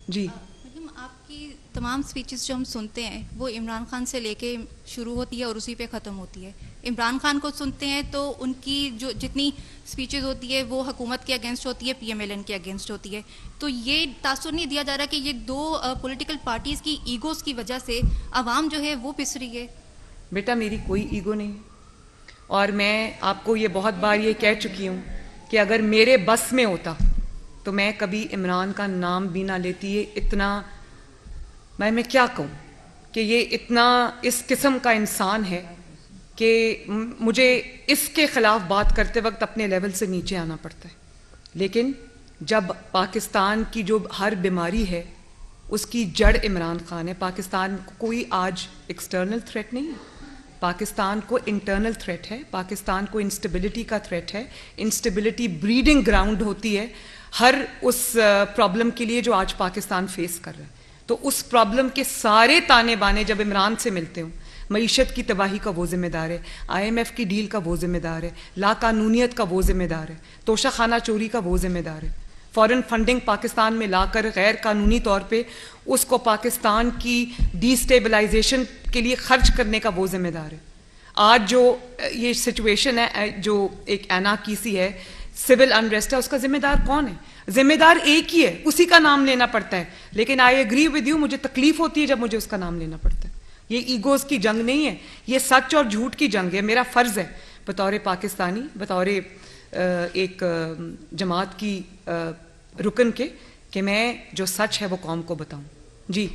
جی میم آپ کی تمام سپیچز جو ہم سنتے ہیں وہ عمران خان سے لے کے شروع ہوتی ہے اور اسی پہ ختم ہوتی ہے. عمران خان کو سنتے ہیں تو ان کی جو جتنی سپیچز ہوتی ہے وہ حکومت کے اگینسٹ ہوتی ہے, پی ایم ایل این کے اگینسٹ ہوتی ہے. تو یہ تاثر نہیں دیا جا رہا کہ یہ دو پولیٹیکل پارٹیز کی ایگوز کی وجہ سے عوام جو ہے وہ پس رہی ہے. بیٹا میری کوئی ایگو نہیں, اور میں آپ کو یہ بہت بار یہ کہہ چکی ہوں کہ اگر میرے بس میں ہوتا تو میں کبھی عمران کا نام بھی نہ لیتی. یہ اتنا میں کیا کہوں کہ یہ اتنا اس قسم کا انسان ہے کہ مجھے اس کے خلاف بات کرتے وقت اپنے لیول سے نیچے آنا پڑتا ہے. لیکن جب پاکستان کی جو ہر بیماری ہے اس کی جڑ عمران خان ہے. پاکستان کو کوئی آج ایکسٹرنل تھریٹ نہیں ہے, پاکستان کو انٹرنل تھریٹ ہے. پاکستان کو انسٹیبلٹی کا تھریٹ ہے. انسٹیبلٹی بریڈنگ گراؤنڈ ہوتی ہے ہر اس پرابلم کے لیے جو آج پاکستان فیس کر رہا ہے. تو اس پرابلم کے سارے تانے بانے جب عمران سے ملتے ہوں, معیشت کی تباہی کا وہ ذمہ دار ہے, آئی ایم ایف کی ڈیل کا وہ ذمہ دار ہے, لا قانونیت کا وہ ذمہ دار ہے, توشہ خانہ چوری کا وہ ذمہ دار ہے, فارن فنڈنگ پاکستان میں لا کر غیر قانونی طور پہ اس کو پاکستان کی ڈی اسٹیبلائزیشن کے لیے خرچ کرنے کا وہ ذمہ دار ہے. آج جو یہ سچویشن ہے, جو ایک اینا کی سی ہے, سول انریسٹ ہے, اس کا ذمہ دار کون ہے؟ ذمہ دار ایک ہی ہے, اسی کا نام لینا پڑتا ہے. لیکن آئی ایگری ود یو, مجھے تکلیف ہوتی ہے جب مجھے اس کا نام لینا پڑتا ہے. یہ ایگوز کی جنگ نہیں ہے, یہ سچ اور جھوٹ کی جنگ ہے. میرا فرض ہے بطور پاکستانی, بطور ایک جماعت کی رکن کے, کہ میں جو سچ ہے وہ قوم کو بتاؤں. جی